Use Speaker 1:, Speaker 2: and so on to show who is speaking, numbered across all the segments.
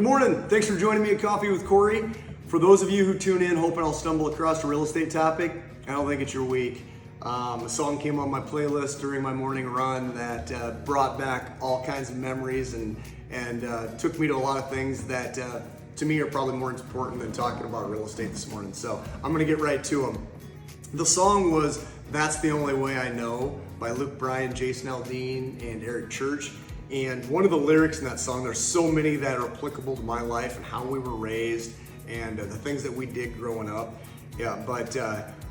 Speaker 1: Good morning. Thanks for joining me at Coffee with Corey. For those of you who tune in hoping I'll stumble across a real estate topic, I don't think it's your week. A song came on my playlist during my morning run that brought back all kinds of memories and took me to a lot of things that to me are probably more important than talking about real estate this morning. So I'm gonna get right to them. The song was That's the Only Way I Know by Luke Bryan, Jason Aldean, and Eric Church. And one of the lyrics in that song, there's so many that are applicable to my life and how we were raised and the things that we did growing up. But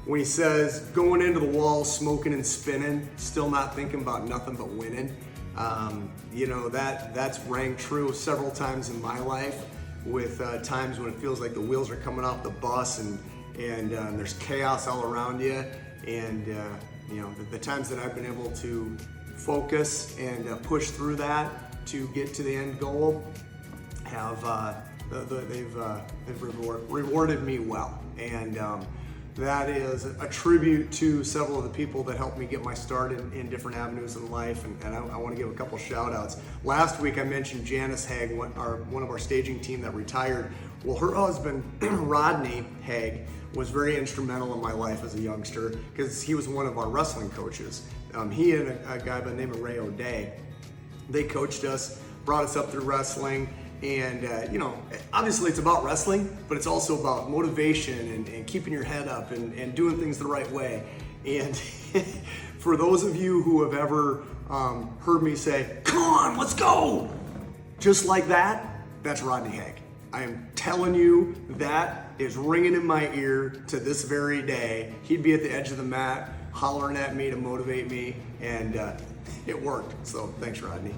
Speaker 1: when he says, going into the wall, smoking and spinning, still not thinking about nothing but winning, that's rang true several times in my life with times when it feels like the wheels are coming off the bus and there's chaos all around you. And the times that I've been able to focus and push through that to get to the end goal they've rewarded me well. And that is a tribute to several of the people that helped me get my start in different avenues in life. And I want to give a couple shout outs. Last week I mentioned Janice Haig, one of our staging team that retired. Well, her husband, Rodney Haig, was very instrumental in my life as a youngster because he was one of our wrestling coaches. He and a guy by the name of Ray O'Day, they coached us, brought us up through wrestling. And obviously it's about wrestling, but it's also about motivation and keeping your head up and doing things the right way. And for those of you who have ever heard me say, come on, let's go, just like that, that's Rodney Haig. I am telling you, that is ringing in my ear to this very day. He'd be at the edge of the mat hollering at me to motivate me, and it worked. So thanks, Rodney.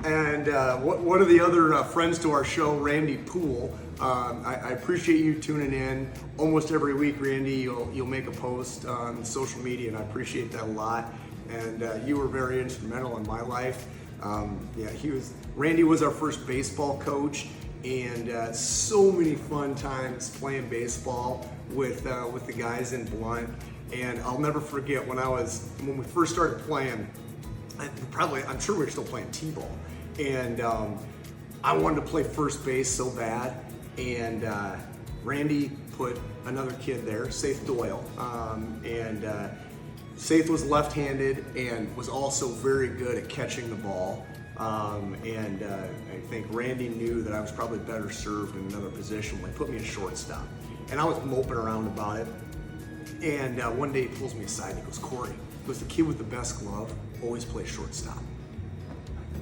Speaker 1: And one of the other friends to our show, Randy Poole, I appreciate you tuning in. Almost every week, Randy, you'll make a post on social media, and I appreciate that a lot. And you were very instrumental in my life. Randy was our first baseball coach, and so many fun times playing baseball with the guys in Blunt. And I'll never forget when we first started playing. I'm sure we were still playing T-ball. And I wanted to play first base so bad, and Randy put another kid there, Saith Doyle, and Saith was left-handed and was also very good at catching the ball, and I think Randy knew that I was probably better served in another position when he put me at shortstop, and I was moping around about it. And one day he pulls me aside and he goes, Corey, the kid with the best glove always plays shortstop.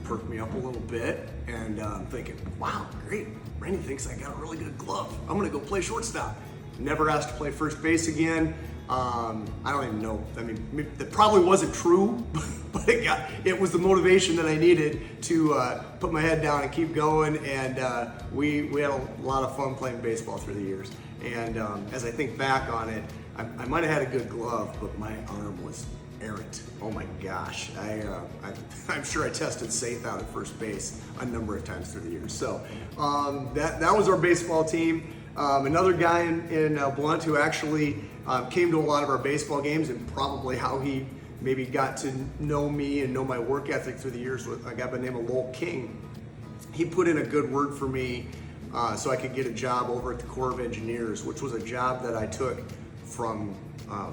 Speaker 1: Perked me up a little bit, and I'm thinking, wow, great. Randy thinks I got a really good glove. I'm gonna go play shortstop. Never asked to play first base again. I don't even know. I mean, that probably wasn't true, but it was the motivation that I needed to put my head down and keep going. And we had a lot of fun playing baseball through the years. And as I think back on it, I might have had a good glove, but my arm was errant. Oh my gosh. I'm sure I tested Saith out at first base a number of times through the years. So that was our baseball team. Another guy in Blunt who actually came to a lot of our baseball games, and probably how he maybe got to know me and know my work ethic through the years, with a guy by the name of Lowell King. He put in a good word for me so I could get a job over at the Corps of Engineers, which was a job that I took from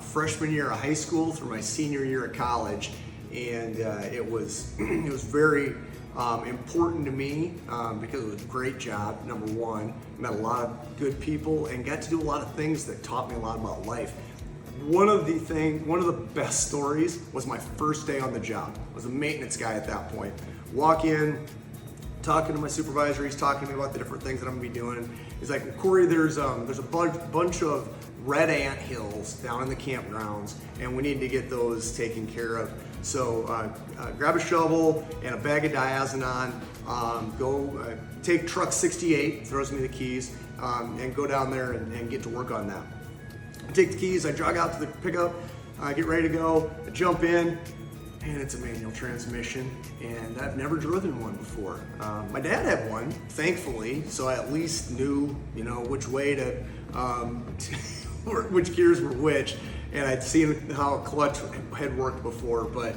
Speaker 1: freshman year of high school through my senior year of college, and it was very important to me because it was a great job. Number one, met a lot of good people and got to do a lot of things that taught me a lot about life. One of the best stories was my first day on the job. I was a maintenance guy at that point. Walk in, talking to my supervisor, he's talking to me about the different things that I'm gonna be doing. He's like, well, Corey, there's a bunch of red ant hills down in the campgrounds, and we need to get those taken care of. So grab a shovel and a bag of diazinon, go take truck 68, throws me the keys, and go down there and get to work on that. I take the keys, I jog out to the pickup, get ready to go, I jump in, and it's a manual transmission, and I've never driven one before. My dad had one, thankfully, so I at least knew, which way to which gears were which, and I'd seen how a clutch had worked before. But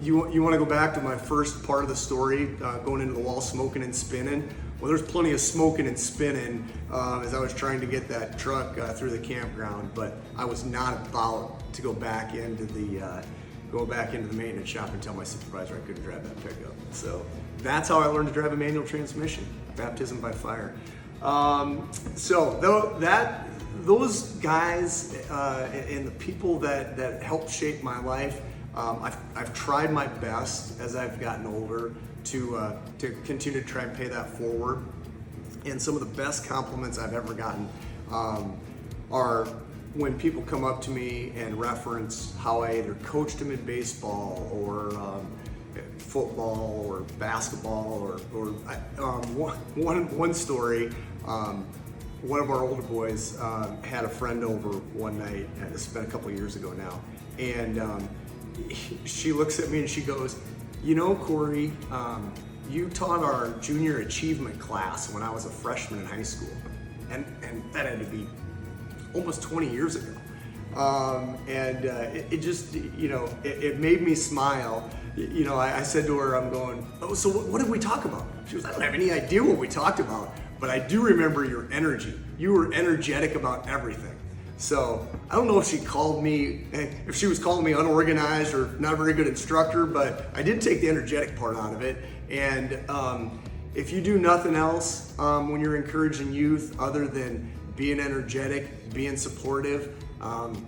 Speaker 1: you want to go back to my first part of the story, going into the wall, smoking and spinning. Well, there's plenty of smoking and spinning as I was trying to get that truck through the campground, but I was not about to go back into the maintenance shop and tell my supervisor I couldn't drive that pickup. So that's how I learned to drive a manual transmission, baptism by fire. Those guys and the people that helped shape my life, I've tried my best as I've gotten older to continue to try and pay that forward. And some of the best compliments I've ever gotten are when people come up to me and reference how I either coached them in baseball or football or basketball or one story. One of our older boys had a friend over one night, and this has been a couple years ago now, and she looks at me and she goes, "You know, Corey, you taught our junior achievement class when I was a freshman in high school," and that had to be almost 20 years ago. It just, it made me smile. I said to her, I'm going, "Oh, so what did we talk about?" She goes, "I don't have any idea what we talked about, but I do remember your energy. You were energetic about everything." So I don't know if she was calling me unorganized or not a very good instructor, but I did take the energetic part out of it. And if you do nothing else when you're encouraging youth other than being energetic, being supportive, kind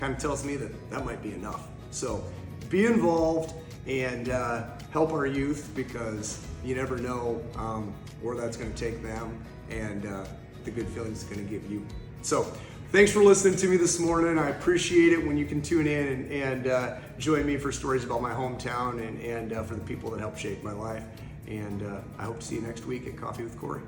Speaker 1: of tells me that might be enough. So be involved and help our youth, because you never know where that's going to take them and the good feelings it's going to give you. So thanks for listening to me this morning. I appreciate it when you can tune in and join me for stories about my hometown and for the people that helped shape my life. And I hope to see you next week at Coffee with Corey.